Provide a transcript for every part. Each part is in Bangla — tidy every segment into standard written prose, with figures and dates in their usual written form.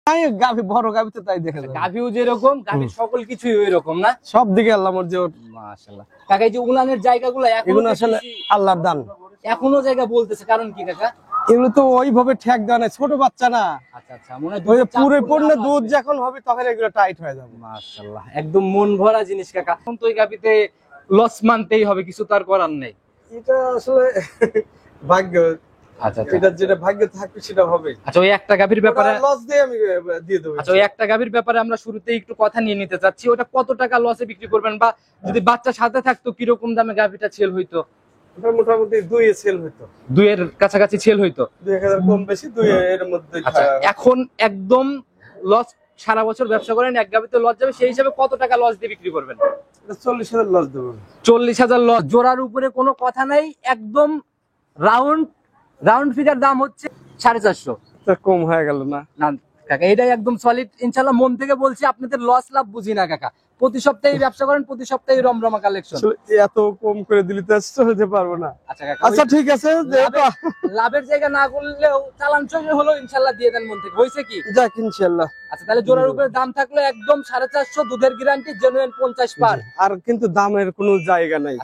গাভী বড় গাভী তো তাই দেখা যায়, গাভীও যেরকম গাভীর সকল কিছুই ওই রকম না, সব দিকে আল্লাহ মর্জি। মাশাআল্লাহ কাকা, এই যে উলানের জায়গাগুলো এগুলো আসলে আল্লাহর দান, এখনো জায়গা বলতেছে, কারণ কি কাকা? এগুলো তো ওইভাবে ঠেক দেওয়া নাই, ছোট বাচ্চা না। আচ্ছা আচ্ছা, মনে হয় ওই পুরো পূর্ণ দুধ যখন হবে তখন এগুলো টাইট হয়ে যাবে। মাশাআল্লাহ, একদম মন ভরা জিনিস কাকা। এখন তো ওই গাভীতে লস মানতেই হবে, কিছু তার করার নেই। এটা আসলে ভাগ্য। আচ্ছা আচ্ছা, এটা যেটা ভাগ্য থাকবে সেটা হবে। আচ্ছা ওই একটা গাভীর ব্যাপারে লস দিয়ে আমি দিয়ে দেব। আচ্ছা ওই একটা গাভীর ব্যাপারে আমরা শুরুতেই একটু কথা নিয়ে নিতে চাচ্ছি, ওটা কত টাকা লসে বিক্রি করবেন, বা যদি বাচ্চা সাথে থাকতো কিরকম দামে গাভীটা সেল হইতো? এটা মোটামুটি 2 এ সেল হইতো, 2 এর কাছাকাছি সেল হইতো, 2000 কম বেশি 2 এর মধ্যে। আচ্ছা এখন একদম লস, সারা বছর ব্যবসা করেন, এক গাভীতে লস যাবে, সেই হিসাবে কত টাকা লস দিয়ে বিক্রি করবেন? 40,000 লস দেব। 40,000 লস, জোড়ার উপরে কোনো কথা নাই, একদম রাউন্ড ফিগার দাম হচ্ছে 450। তা কম হয়ে গেল না? না কাকা, এটাই একদম সলিড, ইনশাআল্লাহ মন থেকে বলছি, আপনাদের লস লাভ বুঝি না কাকা। প্রতি সপ্তাহে ব্যবসা করেন, প্রতি সপ্তাহে রমরমা কালেকশন। এত কম করে দিলে তো চলতে পারবো না। আচ্ছা কাকা, আচ্ছা ঠিক আছে, লাভের জায়গা না করলেও চালান চলে হলো ইনশাআল্লাহ দিয়ে দেন মন থেকে, হইছে কি? যাক ইনশাআল্লাহ। আচ্ছা তাহলে জোড়ার উপরে দাম থাকলো একদম 450, দুধের গ্যারান্টি, জেনুইন 50 পার। আর কিন্তু দামের কোনো জায়গা নাই।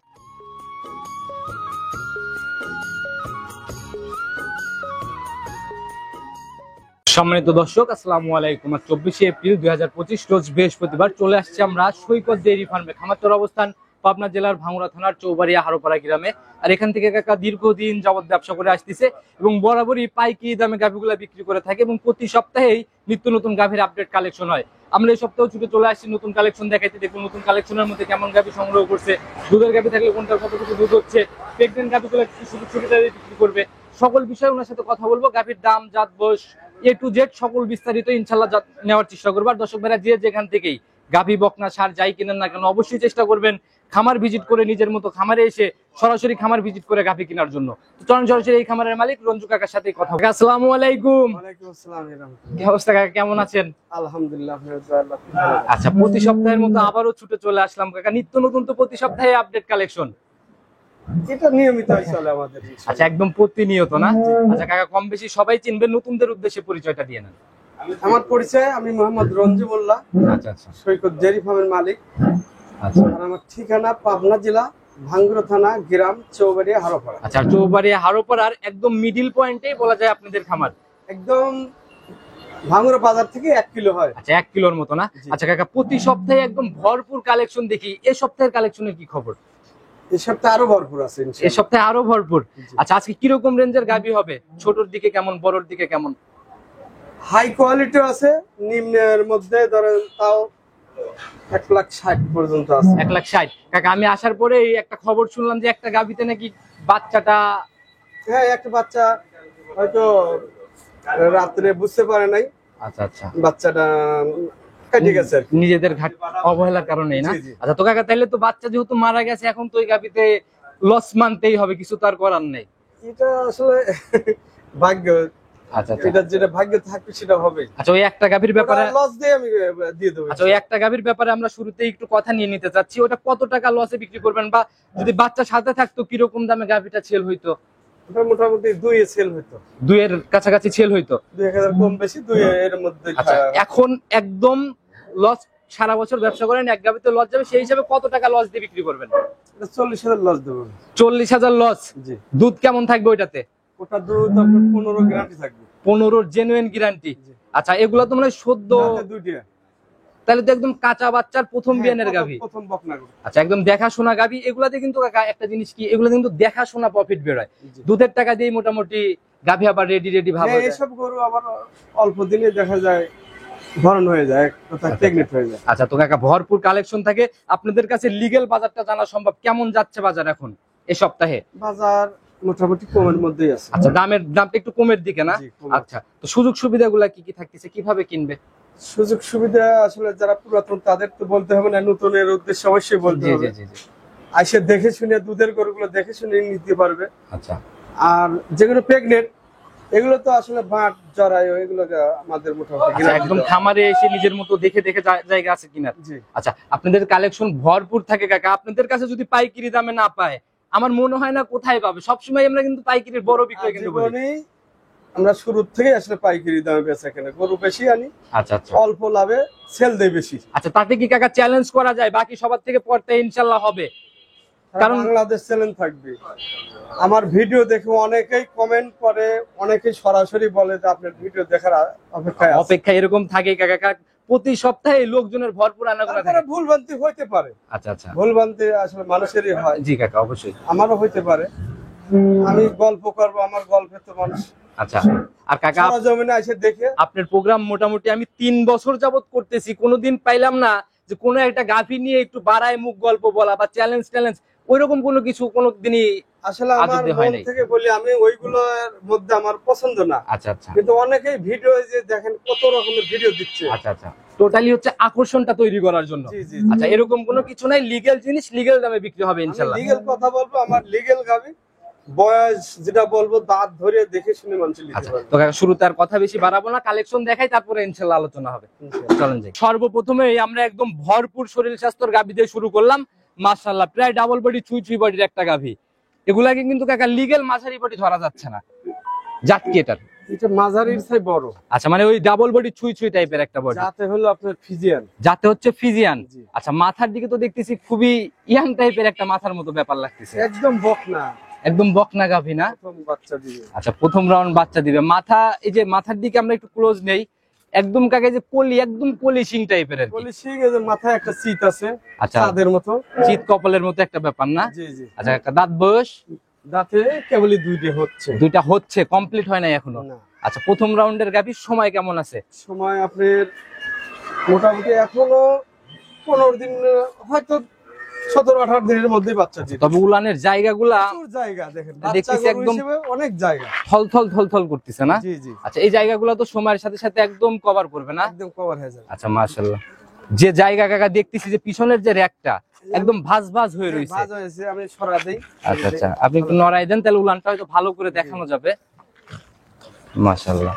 সম্মানিত দর্শক, আসসালামু আলাইকুম। 24 এপ্রিল 2025 রোজ বৃহস্পতিবার চলে আসছে আমরা সৈকত ডেইরি ফার্মে। খামারটার অবস্থান পাবনা জেলার ভাঙ্গুড়া থানার চৌবাড়িয়া হারোপাড়া গ্রামে। আর এখান থেকে কাকা দীর্ঘদিন যাবত ব্যবসা করে আসতেছে এবং বরাবরই পাইকারি দামে গাভীগুলা বিক্রি করে থাকে এবং প্রতি সপ্তাহেই নিত্য নতুন গাভীর আপডেট কালেকশন হয়। আমরা এই সপ্তাহে ছুটে চলে আসছি নতুন কালেকশন দেখাইতে। দেখুন নতুন কালেকশনের মধ্যে কেমন গাভী সংগ্রহ করছে, দুধের গাভী থাকলে কোনটার কতটুকু দুধ হচ্ছে, প্রেগনেন্ট গাভীগুলো কি শুধু সুবিধা বিক্রি করবে, সকল বিষয়ে ওনার সাথে কথা বলবো। গাভীর দাম, জাত, বয়স, A to Z সকল বিস্তারিত ইনশাআল্লাহ নেওয়ার চেষ্টা করবো। আর দর্শক ভাইরা যে যেখান থেকেই গাভী, বকনা, সার যাই কিনেন না কেন, অবশ্যই চেষ্টা করবেন খামার ভিজিট করে, নিজের মতো খামারে এসে সরাসরি খামার ভিজিট করে গাভী কেনার জন্য। তো চলুন সরাসরি এই খামারের মালিক রঞ্জু কাকার সাথে কথা বলি। আসসালামু আলাইকুম। ওয়ালাইকুম আসসালাম। কি অবস্থা কাকা, কেমন আছেন? আলহামদুলিল্লাহ। আচ্ছা প্রতি সপ্তাহের মতো আবারও ছুটে চলে আসলাম কাকা, নিত্য নতুন তো প্রতি সপ্তাহে আপডেট কালেকশন। এটা নিয়মিত চলে আমাদের। আচ্ছা একদম প্রতিনিয়ত না? আচ্ছা কাকা, কম বেশি সবাই চিনবেন, নতুনদের উদ্দেশ্যে পরিচয়টা দিয়ে নেন। আমার পরিচয়, আমি মোহাম্মদ রঞ্জু মোল্লা। আচ্ছা আচ্ছা, সৈকত ডেইরি ফার্মের মালিক। আচ্ছা আর আমার ঠিকানা পাবনা জেলা ভাঙ্গুড়া থানা, গ্রাম চৌবাড়িয়া হারোপাড়া। আচ্ছা, চৌবাড়িয়া হারোপাড়ার একদম মিডিল পয়েন্টেই বলা যায় আপনাদের খামার। একদম ভাঙ্গুড়া বাজার থেকে 1 কিলো হয়। আচ্ছা 1 কিলোর মতো না? আচ্ছা কাকা, প্রতি সপ্তাহে একদম ভরপুর কালেকশন দেখি, এই সপ্তাহের কালেকশনের কি খবর? এই সপ্তাহে আরো ভরপুর আছে ইনশাআল্লাহ। এই সপ্তাহে আরো ভরপুর। আচ্ছা আজকে কিরকম রেঞ্জের গাভী হবে? ছোটর দিকে কেমন, বড়র দিকে কেমন? হাই কোয়ালিটি আছে, নিম্নের মধ্যে ধরেন তাও 1,60,000 পর্যন্ত আছে। 1,60,000। কাকা আমি আসার পরে একটা খবর শুনলাম যে একটা গাভীতে নাকি বাচ্চাটা, হ্যাঁ একটা বাচ্চা হয়তো রাত্রে বুঝতে পারে নাই। আচ্ছা আচ্ছা, বাচ্চাটা ঠিক আছে নিজেদের ঘাট অবহেলার কারণেই না? আচ্ছা তো কাকা তাহলে তো বাচ্চা যেহেতু মারা গেছে, এখন তো ওই গাভীতে লস মানতেই হবে, কিছু তার করার নেই। এটা আসলে ভাগ্য। আচ্ছা আচ্ছা, এটা যেটা ভাগ্য থাকবে সেটা হবে। আচ্ছা ওই একটা গাভীর ব্যাপারে লস দিয়ে আমি দিয়ে দেব। আচ্ছা ওই একটা গাভীর ব্যাপারে আমরা শুরুতেই একটু কথা নিয়ে নিতে চাচ্ছি, ওটা কত টাকা লসে বিক্রি করবেন, বা যদি বাচ্চা সাথে থাকতো কিরকম দামে গাভীটা সেল হইতো? এটা মোটামুটি 2 এ সেল হইতো, 2 এর কাছাকাছি সেল হইতো, 2000 কম বেশি 2 এর মধ্যে। আচ্ছা এখন একদম লস, সারা বছর ব্যবসা করেন, এক গাভীতে লস যাবে, সেই হিসাবে কত টাকা লস দিয়ে বিক্রি করবেন? 40,000 লস দেব। 40,000 লস? জি। দুধ কেমন থাকবে ওইটাতে? ওটা দুধ আপনার 15 গ্যারান্টি থাকবে। 15 জেনুইন গ্যারান্টি। আচ্ছা এগুলা তো মানে সদ্য, দুইটা, তাহলে তো একদম কাঁচা বাচ্চার প্রথম বিয়ানের গাভী। প্রথম বকনা। আচ্ছা একদম দেখাশোনা গাভী। এগুলাতে কিন্তু কাকা একটা জিনিস কি, এগুলা কিন্তু দেখাশোনা প্রফিট বের হয়, দুধের টাকা দিয়ে মোটামুটি গাভী আবার রেডি ভাব হয়। এইসব গরু আবার অল্প দিনে দেখা যায় ধরন হয়ে যায়, প্রেগনেন্ট হয়ে যায়। আচ্ছা তো কাকা ভরপুর কালেকশন থাকে আপনাদের কাছে। লিগ্যাল বাজারটা জানা সম্ভব, কেমন যাচ্ছে বাজার এখন এই সপ্তাহে? বাজার মোটামুটি কমের মধ্যেই আছে। আচ্ছা দামটা একটু কমের দিকে না? আচ্ছা তো সুযোগ সুবিধাগুলো কি কি থাকতেছে, কিভাবে কিনবে? সুযোগ সুবিধা আসলে যারা পুরাতন তাদের তো বলতে হবে না, নতুনের উদ্দেশ্যে অবশ্যই বলতে হবে। আইসে দেখে শুনে দুধের গরুগুলো দেখে শুনে নিতে পারবে। আচ্ছা আর যেগুলো প্রেগনেন্ট এগুলো তো আসলে বাট জরায়, এগুলো আমাদের মোটামুটি একদম খামারে এসে নিজের মতো দেখে দেখে জায়গা আছে কিনার। আচ্ছা আপনাদের কালেকশন ভরপুর থাকে কাকা, আপনাদের কাছে যদি পাইকারি দামে না পায় আমার মনে হয় না কোথায় পাবে। সবসময় আমরা কিন্তু পাইকারির বড় বিক্রয় কিন্তু করি। আমরা শুরুর থেকে আসলে পাইকারি দামে বেচা কেনা, গরু বেশি আনি, আচ্ছা আচ্ছা অল্প লাভে সেল দেয় বেশি। আচ্ছা, তাতে কি কাকা চ্যালেঞ্জ করা যায় বাকি সবার থেকে পড়তে ইনশাল্লাহ হবে? কারণ বাংলাদেশ চ্যালেঞ্জ থাকবে। আমার ভিডিও দেখে অনেকেই কমেন্ট করে, অনেকেই সরাসরি বলে যে আপনার ভিডিও দেখার অপেক্ষা এরকম থাকে কাকা, প্রতি সপ্তাহে লোকজনের ভরপুর আনাগোনা থাকে। ভুল ভ্রান্তি হইতে পারে। আচ্ছা আচ্ছা, ভুল ভ্রান্তি আসলে মানুষেরই হয়। জি কাকা, অবশ্যই আমারও হইতে পারে। আমি গল্প করবো, আমার গল্পে তো মানুষ। আচ্ছা, আর কাকা সরজমিনে এসে দেখে আপনার প্রোগ্রাম মোটামুটি আমি 3 বছর যাবত করতেছি, কোনোদিন পাইলাম না যে কোনো একটা গাভী নিয়ে একটু বাড়ায় মুখ গল্প বলা বা চ্যালেঞ্জ ওইরকম কোনো কিছু কোনোদিনই আসলে আমার মন থেকে বলি, আমি ওইগুলোর মধ্যে আমার পছন্দ না। আচ্ছা আচ্ছা, কিন্তু অনেকেই ভিডিও যে দেখেন কত রকমের ভিডিও দিচ্ছে। আচ্ছা আচ্ছা, টোটালি হচ্ছে আকর্ষণটা তৈরি করার জন্য। জি জি, আচ্ছা, এরকম কোনো কিছু নাই, লিগ্যাল জিনিস লিগ্যাল দামে বিক্রি হবে ইনশাআল্লাহ। লিগ্যাল কথা বলবো, আমার লিগ্যাল গাবি, বয়স যেটা বলবো দাঁত ধরে দেখে শুনে মানুষ নিতে আচ্ছা, পারবে। তো কাকা শুরুতে আর কথা বেশি বাড়াবো না, কালেকশন দেখাই তারপরে ইনশাআল্লাহ আলোচনা হবে। চলেন যাই। সর্বপ্রথমে আমরা একদম ভরপুর শরীর স্বাস্থ্যের গাভী দিয়ে শুরু করলাম। মাশাআল্লাহ, প্রায় ডাবল বডি চুই বডির একটা গাভী। এগুলাকে কিন্তু কাকা লিগ্যাল মাঝারি বডি ধরা যাচ্ছে না, জাত কি এটার? এটা মাঝারির চেয়ে বড়। আচ্ছা, মানে ওই ডাবল বডি চুই টাইপের একটা বডি, যাতে হলো আপনার ফিজিয়ান। যাতে হচ্ছে ফিজিয়ান। জি। আচ্ছা, মাথার দিকে তো দেখতেছি খুবই ইয়াং টাইপের একটা মাথার মতো ব্যাপার লাগতেছে, একদম বকনা, একদম বকনা গাভী না? প্রথম বাচ্চা দিবে। আচ্ছা, প্রথম রাউন্ড বাচ্চা দিবে। মাথা, এই যে মাথার দিকে আমরা একটু ক্লোজ নেই, একদম কাকে যে কলি, একদম পলিশিং টাইপের আর কি। পলিশিং এর মাথায় একটা চিত আছে, আচ্ছা, চাঁদের মতো, চিত কপালের মতো একটা ব্যাপার না? জি জি। আচ্ছা, একটা দাঁত বয়স দাঁতে কেবলই দুইটা হচ্ছে, দুইটা হচ্ছে, কমপ্লিট হয় নাই এখনো। না। আচ্ছা, প্রথম রাউন্ডের গাভীর সময় কেমন আছে? সময় আপনার মোটামুটি এখনো 15 দিন, হয়তো 17-18 দিনের মধ্যে বাচ্চা দিবে। তবে উলানের জায়গাগুলা প্রচুর জায়গা দেখেন, দেখতেছি বাচ্চা গরু একদম হিসেবে অনেক জায়গা, থল করতেছে না? জি জি, আচ্ছা, এই জায়গাগুলো তো সময়ের সাথে সাথে একদম কভার করবে না? একদম কভার হয়ে যাবে। আচ্ছা, মাশাআল্লাহ। যে জায়গা কাকা দেখতেছি যে পিছনের যে র‍্যাকটা একদম ভাঁজ হয়ে রয়েছে। ভাঁজ হয়েছে, আমি সরা দেই। আচ্ছা আচ্ছা, আপনি একটু নড়াই দেন, তাহলে উলানটা হয়তো ভালো করে দেখানো যাবে। মাশাআল্লাহ,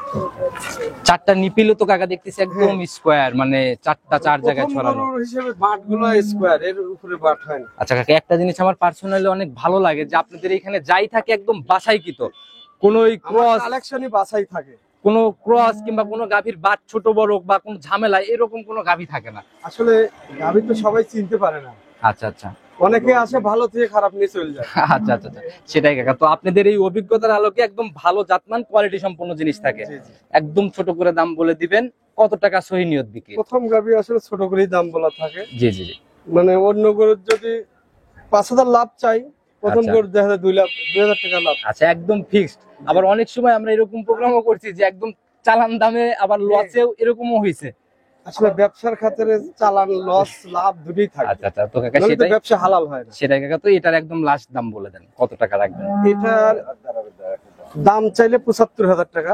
চারটা নিপিলও তো কাকা দেখতেছি একদম স্কয়ার, মানে চারটা চার জায়গায় ছড়ানো। গরুর হিসেবে বাটগুলো স্কয়ার, এর উপরে বাট হয় না। আচ্ছা কাকা, একটা জিনিস আমার পার্সোনালি অনেক ভালো লাগে যে আপনাদের এখানে যাই থাকে একদম বাছাইকৃত, কোনো ক্রস কালেকশনই বাছাই থাকে, কোনো ক্রস কিংবা কোনো গাভীর বাট ছোট বড় বা কোনো ঝামেলা এরকম কোনো গাভী থাকে না। আসলে গাভী তো সবাই চিনতে পারে না। আচ্ছা আচ্ছা, অনেকে আসে ভালো থেকে খারাপ নিয়ে চলে যায়। আচ্ছা আচ্ছা, সেটাই কাকা। তো আপনাদের এই অভিজ্ঞতার আলোকে একদম ভালো জাতমান কোয়ালিটি সম্পন্ন জিনিস থাকে, জি, জি। একদম ছোট করে দাম বলে দিবেন, কত টাকা সহি নিয়ত বিক্রি? প্রথম গাভী আসলে ছোট করেই দাম বলা থাকে। জি জি জি, মানে অন্য গরুর যদি 5,000 লাভ চাই, প্রথম আচ্ছা। গরুর দেখা যায় 2,000 টাকা লাভ। আচ্ছা, একদম ফিক্সড। আবার অনেক সময় আমরা এরকম প্রোগ্রামও করছি যে একদম চালান দামে আবার লসেও এরকমও হয়েছে। আসলে ব্যবসার খাতিরে চালান লস লাভ দুটোই থাকে। আচ্ছা আচ্ছা, তো কাকা নইলে তো সেটাই ব্যবসা হালাল হয় না। সেটাই কাকা। তো এটার একদম লাস্ট দাম বলে দেন, কত টাকা রাখবেন? এটার দাম চাইলে 75,000 টাকা,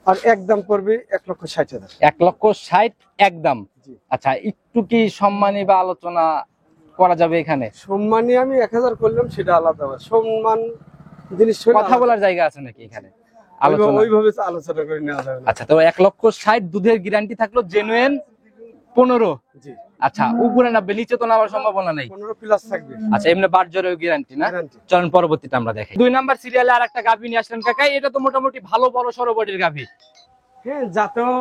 আর একদম পড়বে 1,60,000। 1,60,000 একদম। জি। আচ্ছা, একটু কি সম্মানী বা আলোচনা করা যাবে এখানে? সম্মানী আমি 1,000 করলাম, সেটা আলাদা। সম্মান জিনিস হলো কথা বলার জায়গা আছে নাকি এখানে? আলোচনা ওইভাবে আলোচনা করে নেওয়া যাবে না। আচ্ছা, তো 1,60,000 দুধের গ্যারান্টি থাকলো জেনুইন 15। জি, আচ্ছা, উপরে নামবে, নিচে তো নামার সম্ভাবনা নেই। 15 প্লাস থাকবে। আচ্ছা, এমনি বারজরেও গ্যারান্টি না? Guarantee। চলেন পরবর্তীটা আমরা দেখি। 2 নাম্বার সিরিয়ালে আর একটা গাভী নিয়ে আসলেন কাকা, এটা তো মোটামুটি ভালো বড় সরো বডির গাভী। হ্যাঁ, জাতও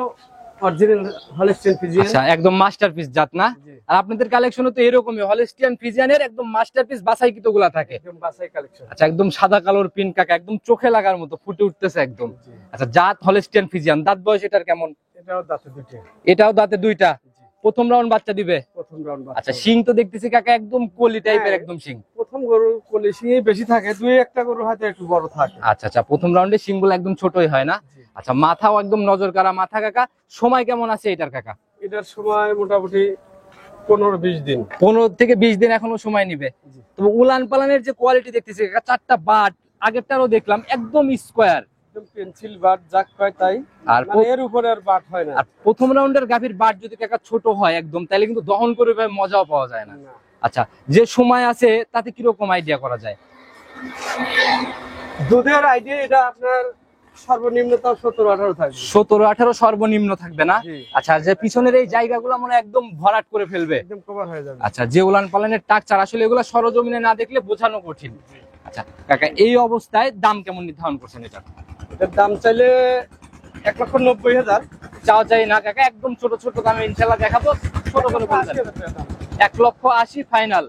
অরিজিনাল হলস্টিয়ান ফ্রিজিয়ান। আচ্ছা, একদম মাস্টারপিস জাত না? জি। আর আপনাদের কালেকশনও তো এরকমই হলস্টিয়ান ফ্রিজিয়ানের একদম মাস্টারপিস বাছাইকৃত গুলা থাকে। একদম বাছাই কালেকশন। আচ্ছা, একদম সাদা কালোর পিন কাকা, একদম চোখে লাগার মতো ফুটে উঠতেছে একদম। জি। আচ্ছা, জাত হলস্টিয়ান ফ্রিজিয়ান, দাঁত বয়স এটার কেমন? এটাও দাঁতে দুটো। এটাও দাঁতে দুইটা, জি। প্রথম রাউন্ড বাচ্চা দিবে। প্রথম রাউন্ড। আচ্ছা, শিং তো দেখতেছি কাকা একদম কলি টাইপের, হ্যাঁ। একদম শিং। প্রথম গরু পলিশিংই বেশি থাকে, দুই একটা গরু হয়তো একটু বড় থাকে। আচ্ছা আচ্ছা, প্রথম রাউন্ডে শিংগুলো একদম ছোটই হয় না? জি। আচ্ছা, মাথাও একদম নজর কাড়া মাথা কাকা। সময় কেমন আছে এটার কাকা? এটার সময় মোটামুটি 15-20 দিন। 15 থেকে 20 দিন এখনো সময় নিবে। জি। তবে উলান পালানের যে কোয়ালিটি দেখতেছি কাকা, চারটা বাট আগেরটারও দেখলাম একদম স্কোয়ার, একদম পেন্সিল বাট যাক কয় তাই, আর মানে এর উপরে আর বাট হয় না। আর প্রথম রাউন্ডের গাভীর বাট যদি কাকা ছোট হয় একদম, তাহলে কিন্তু দহন করে ভাই মজাও পাওয়া যায় না। না। আচ্ছা, যে সময় আছে তাতে কিরকম আইডিয়া করা যায়? দুধের আইডিয়া এটা আপনার সর্বনিম্ন তাও 17-18 থাকবে। 17-18 সর্বনিম্ন থাকবে না? জি। আচ্ছা, আর যে পিছনের এই জায়গাগুলো মনে হয় একদম ভরাট করে ফেলবে। একদম কভার হয়ে যাবে। আচ্ছা, যে উলান পালানের টাকচার আসলে এগুলো সরজমিনে না দেখলে বোঝানো কঠিন। আচ্ছা কাকা, এই অবস্থায় দাম কেমন নির্ধারণ করছেন এটা? এর দাম চাইলে 1,90,000। চাও চাই না কাকা, একদম ছোট ছোট দামে ইনশাল্লাহ দেখাবো, ছোট করে বলবেন। 1,80,000 ফাইনাল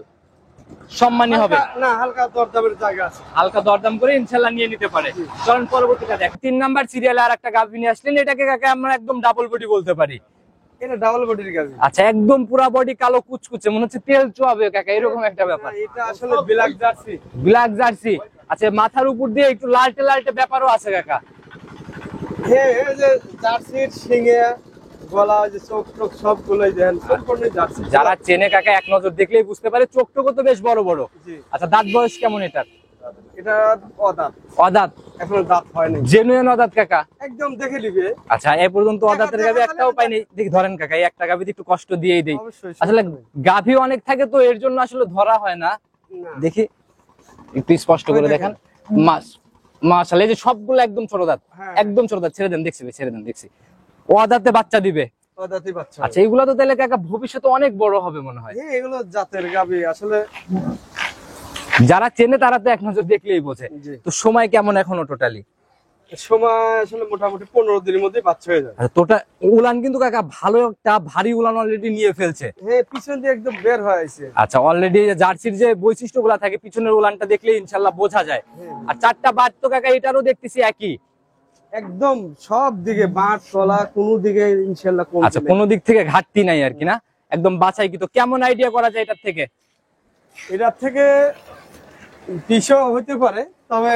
সম্মানী হবে না, হালকা দরদামের জায়গা আছে, হালকা দরদাম করে ইনশাল্লাহ নিয়ে নিতে পারে। চলুন পরবর্তীটা দেখ। 3 নাম্বার সিরিয়ালে আর একটা গাভী নিয়ে আসলেন, এটাকে কাকা আমরা একদম ডাবল বডি বলতে পারি। এটা ডাবল বডির গাভী। আচ্ছা, একদম পুরা বডি কালো কুচকুচে, মনে হচ্ছে তেল চুয়াবে কাকা, এরকম একটা ব্যাপার। এটা আসলে ব্ল্যাক জার্সি। Black jersey. আচ্ছা, মাথার উপর দিয়ে একটু লালটে লালটে ব্যাপারও আছে কাকা। হ্যাঁ, এই যে জার্সির শিঙে গলা, যে চোখ টোক সবগুলোই দেন সম্পূর্ণ জার্সি। যারা চেনে কাকা এক নজর দেখলেই বুঝতে পারে, চোখ টোক তো বেশ বড় বড়। জি। আচ্ছা, দাঁত বয়স কেমন এটার? এটা অদাঁত, অদাঁত, এখনো দাঁত হয়নি। জেনুইন অদাঁত কাকা? একদম দেখে নিবে। আচ্ছা, এ পর্যন্ত অদাঁতের গাভী একটাও পাইনি। দেখি ধরেন কাকা, এই একটা গাভীতে একটু কষ্ট দিয়েই দেই। অবশ্যই। আসলে গাভী অনেক থাকে তো এর জন্য আসলে ধরা হয় না। না। দেখি একটু স্পষ্ট করে দেখেন। মাশাআল্লাহ, এই যে সবগুলো একদম ছোট দাঁত। হ্যাঁ। একদম ছোট দাঁত। ছেড়ে দেন, দেখছি ভাই, ছেড়ে দেন, দেখছি অদাঁতে বাচ্চা দিবে। অদাঁতই বাচ্চা। আচ্ছা, এগুলো তো তাহলে কাকা ভবিষ্যতে অনেক বড় হবে মনে হয়। হ্যাঁ, এগুলো জাতের গাভী আসলে। যারা চেনে তারা তো এক নজর দেখলেই বোঝে। জি। তো সময় কেমন এখনো টোটালি? সময় আসলে মোটামুটি 15 দিনের মধ্যে বাচ্চা হয়ে যায়। তোটা উলান কিন্তু কাকা ভালো একটা ভারী উলান অলরেডি নিয়ে ফেলছে। হ্যাঁ, পিছন দিয়ে একদম বের হয়ে আছে। আচ্ছা, অলরেডি জার্সির যে বৈশিষ্ট্যগুলো থাকে পিছনের উলানটা দেখলে ইনশাল্লাহ বোঝা যায়। আর 4টা বাট তো কাকা এটারও দেখতেছি একই। একদম সব দিকে বাট তলা, কোনো দিকে ইনশাআল্লাহ কম। আচ্ছা, কোনো দিক থেকে ঘাটতি নাই আর কি না? একদম বাছাই কি। তো কেমন আইডিয়া করা যায় এটার থেকে? এটার থেকে 20 হইতে পারে, তবে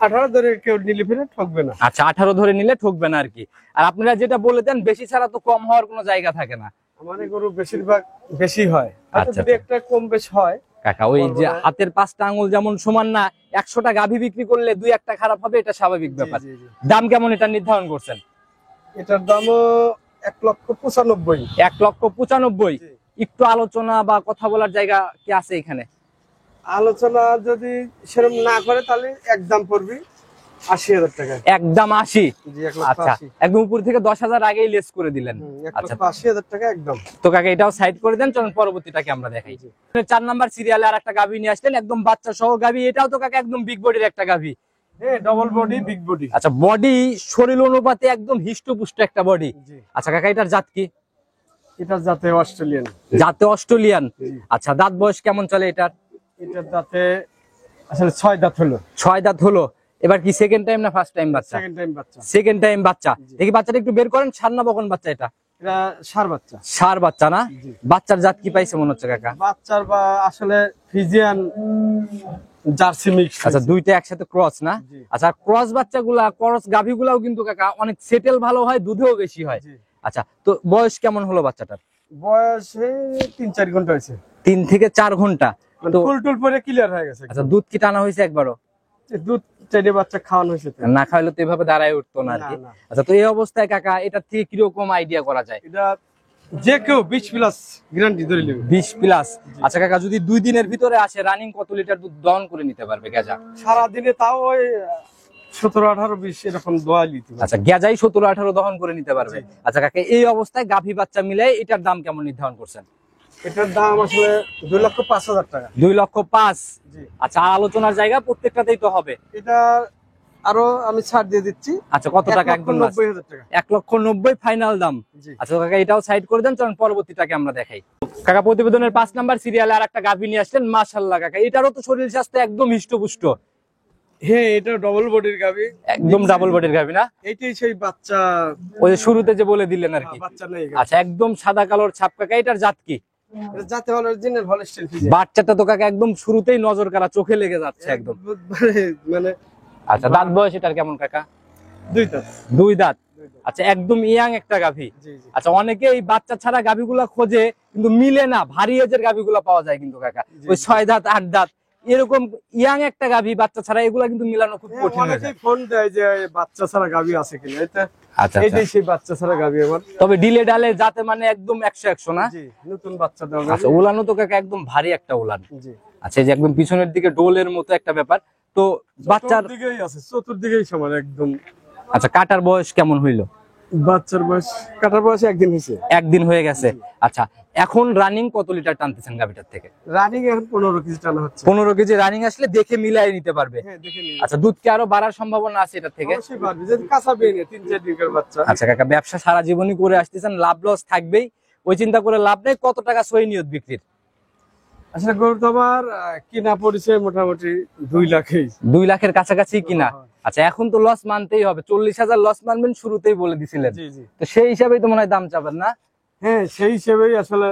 18 ধরে কেউ নিলে ফিরে ঠকবে না। আচ্ছা, 18 ধরে নিলে ঠকবে না আর কি। আর আপনারা যেটা বলে দেন বেশি ছাড়া তো কম হওয়ার কোনো জায়গা থাকে না। আমাদের গরু বেশিরভাগ বেশি হয়, হয়তো আচ্ছা, যদি একটা কম বেশ হয়। কাকা ওই যে হাতের 5টা আঙ্গুল যেমন সমান না, 100টা গাভী বিক্রি করলে 2-1টা খারাপ হবে, এটা স্বাভাবিক ব্যাপার। জি, জি। দাম কেমন এটা নির্ধারণ করছেন? এটার দামও 1,95,000। 1,95,000। জি। একটু আলোচনা বা কথা বলার জায়গা কি আছে এখানে? আলোচনা যদি সেরকম না করে তাহলে একদম পড়বি 80,000 টাকা। একদম 80? জি, আচ্ছা, 1,80,000। একদম উপর থেকে 10,000 আগেই লেস করে দিলেন। আচ্ছা, 1,80,000 টাকা একদম। তো কাকা এটাও সাইড করে দেন, চলুন পরবর্তীটাকে আমরা দেখাই। 4 নাম্বার সিরিয়ালে আর একটা গাভী নিয়ে আসলেন, একদম বাচ্চা সহ গাভী। এটাও তো কাকা একদম বিগ বডির একটা গাভী। হ্যাঁ, ডবল বডি, বিগ বডি। আচ্ছা, বডি শরীর অনুপাতে একদম হিষ্টপুষ্ট একটা বডি। জি। আচ্ছা কাকা, এটার জাত কি? এটা জাতে অস্ট্রেলিয়ান। জাতে অস্ট্রেলিয়ান। জি। আচ্ছা, দাঁত বয়স কেমন চলে এটার? এটার দাঁতে আসলে 6 দাঁত হলো। 6 দাঁত হলো। এবার কি সেকেন্ড টাইম না ফার্স্ট টাইম বাচ্চা? সেকেন্ড টাইম বাচ্চা। সেকেন্ড টাইম বাচ্চা। জি। দেখি বাচ্চাটা একটু বের করেন, ষাঁড় না বকন বাচ্চা এটা? এটা ষাঁড় বাচ্চা। ষাঁড় বাচ্চা না? জি। বাচ্চার জাত কি পাইছে মনে হচ্ছে কাকা? বাচ্চার বা আসলে ফিজিয়ান জার্সি মিক্স। আচ্ছা, দুইটা একসাথে ক্রস না? জি। আচ্ছা, ক্রস বাচ্চাগুলা, ক্রস গাভীগুলাও কিন্তু কাকা অনেক সেটেল ভালো হয়, দুধেও বেশি হয়। জি। আচ্ছা, তো বয়স কেমন হলো বাচ্চাটার? বয়স 3-4 ঘন্টা হয়েছে। 3 থেকে 4 ঘন্টা। তো ফুল টুল পরে ক্লিয়ার হয়ে গেছে। আচ্ছা, দুধ কি টানা হয়েছে একবারও? দুধ চাইলে বাচ্চা খাওয়ানো হয়েছে তো। না খাওয়াইলে তো এভাবে দাঁড়ায় উঠতো না আর কি। না, না। আচ্ছা, তো এই অবস্থায় কাকা এটার থেকে কিরকম আইডিয়া করা যায়? এটা যে কেউ 20+ গ্যারান্টি ধরে নেবে। 20+। আচ্ছা কাকা, যদি 2 দিনের ভিতরে আসে, রানিং কত লিটার দুধ দহন করে নিতে পারবে গেজা? সারাদিনে তাও ওই 17, 18, 20 এরকম দোয়া নিতে পারবে। আচ্ছা, গেজাই 17-18 দহন করে নিতে পারবে। আচ্ছা কাকা, এই অবস্থায় গাভী বাচ্চা মিলে এটার দাম কেমন নির্ধারণ করছেন? এটার দাম আসলে 2,05,000 টাকা। 2,05,000। জি। আচ্ছা, আলোচনার জায়গা প্রত্যেকটাতেই তো হবে। এটা আরো আমি ছাড় দিয়ে দিচ্ছি। আচ্ছা, কত টাকা একদম? 1,90,000 টাকা। 1,90,000 ফাইনাল দাম। জি। আচ্ছা কাকা, এটাও সাইড করে দেন, চলুন পরবর্তীটাকে আমরা দেখাই। কাকা, প্রতিবেদনের 5 নাম্বার সিরিয়ালে আর একটা গাভী নিয়ে আসলেন, মাশাআল্লাহ কাকা, এটারও তো শরীর স্বাস্থ্য একদম হিষ্টপুষ্ট। হ্যাঁ, এটা ডবল বডির গাভী। একদম ডাবল বডির গাভী না? এইটাই সেই বাচ্চা। ওই যে শুরুতে যে বলে দিলেন আর কি। বাচ্চা নেই। আচ্ছা, একদম সাদা কালোর ছাপ কাকা, এটার জাত কি? এটা জাতে হলো অরিজিনাল হলস্টাইন ফ্রিজিয়ান। বাচ্চাটা তো কাকা একদম শুরুতেই নজর কাড়া, চোখে লেগে যাচ্ছে একদম। মানে আচ্ছা, দাঁত বয়স এটার কেমন কাকা? 2 দাঁত। 2 দাঁত। আচ্ছা, একদম ইয়াং একটা গাভী। জি, জি। আচ্ছা, অনেকে এই বাচ্চা ছাড়া গাভীগুলা খোঁজে কিন্তু মিলে না, ভারী এজের গাভীগুলা পাওয়া যায় কিন্তু কাকা। ওই 6 দাঁত 8 দাঁত এরকম ইয়াং একটা গাভী বাচ্চা ছাড়া এগুলা কিন্তু মিলানো খুব কঠিন হয়ে যায়। অনেকেই ফোন দেয় যে বাচ্চা ছাড়া গাভী আছে কিনা। এটা আচ্ছা, এইটাই সেই বাচ্চা ছাড়া গাভী আমার। তবে ডিলে ডালে যাতে মানে একদম 100 না? জি, নতুন বাচ্চা দাও। আচ্ছা, উলানো তো কাকা একদম ভারী একটা উলান। জি। আচ্ছা, এই যে একদম পিছনের দিকে ডোলের মতো একটা ব্যাপার। তো বাচ্চার দিকেই আছে, চতুর্দিকেই সমান একদম। আচ্ছা, কাটার বয়স কেমন হইলো? বাচ্চার বয়স, কাটার বয়স 1 দিন হয়েছে। 1 দিন হয়ে গেছে। আচ্ছা, এখন রানিং কত লিটার টানতেছেন গাভিটার থেকে? রানিং এখন 15 কেজি টানা হচ্ছে। 15 কেজি রানিং আসলে দেখে মিলাই নিতে পারবে। হ্যাঁ, দেখে নিন। আচ্ছা, দুধ কি আরো বাড়ার সম্ভাবনা আছে এটা থেকে? অবশ্যই পারবে, যদি কাঁচা বেনে 3-4 দিনের বাচ্চা। আচ্ছা কাকা, ব্যবসা সারা জীবনই করে আসতেছেন, লাভ লস থাকবেই, ওই চিন্তা করে লাভ নেই। কত টাকা সই নিয়ত বিক্রির? আসলে গরু তো আমার কিনা পড়েছে মোটামুটি 2 লাখেই। 2 লাখের কাছাকাছি কিনা। আচ্ছা, এখন তো লস মানতেই হবে, 40,000 লস মানবেন শুরুতেই বলে দিছিলেন। জি জি। তো সেই হিসাবেই তো মনে হয় দাম চাবেন না? হ্যাঁ, সেই হিসেবেই আসলে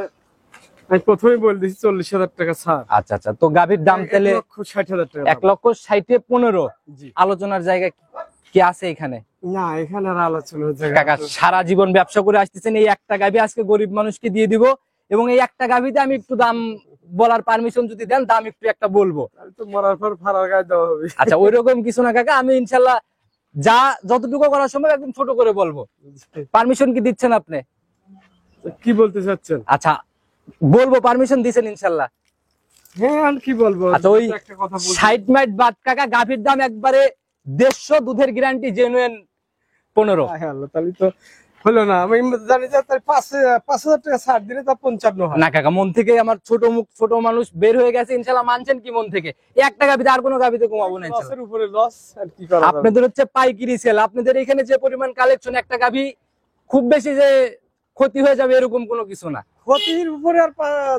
আমি প্রথমেই বলে দিছি 40,000 টাকা ছাড়। আচ্ছা আচ্ছা, তো গাভীর দাম তাহলে 1,60,000 টাকা। 1,60,000 15। জি। আলোচনার জায়গা কি আছে এখানে? না, এখানে আর আলোচনার জায়গা কাকা, সারা জীবন ব্যবসা করে আসতেছেন, এই একটা গাভী আজকে গরিব মানুষকে দিয়ে দিব, এবং এই একটা গাভীতে আমি একটু দাম বলার পারমিশন যদি দেন, দাম একটু একটা বলবো। আমি তো মরার পর ফাড়ার গায়ে দেওয়া হবে। আচ্ছা, ওইরকম কিছু না কাকা, আমি ইনশাল্লাহ যা যতটুকু করা সম্ভব একদম ছোট করে বলবো। পারমিশন কি দিচ্ছেন আপনি? কি বলতে চাচ্ছেন? আচ্ছা বলবো, পারমিশন দিচ্ছেন ইনশাল্লাহ? হ্যাঁ, আর কি বলবো। আচ্ছা, ওই একটা কথা বলছি। 60 মাইট বাদ কাকা, গাভীর দাম একবারে 150, দুধের গ্যারান্টি জেনুইন 15। হ্যাঁ, আল্লাহ, তাহলে তো হলো না। আমি জানি যে তার 5,000 টাকা ছাড় দিলে তা 55 হয়। না কাকা, মন থেকে আমার ছোট মুখ ছোট মানুষ বের হয়ে গেছে, ইনশাল্লাহ মানছেন কি মন থেকে? এই একটা গাভীতে আর কোনো গাভীতে কমাবো না ইনশাল্লাহ। লসের উপরে লস, আর কি করা যাবে। আপনাদের হচ্ছে পাইকারি সেল, আপনাদের এখানে যে পরিমাণ কালেকশন, একটা গাভী খুব বেশি যে ক্ষতি হয়ে যাবে এরকম কোনো কিছু না। ক্ষতির উপরে আর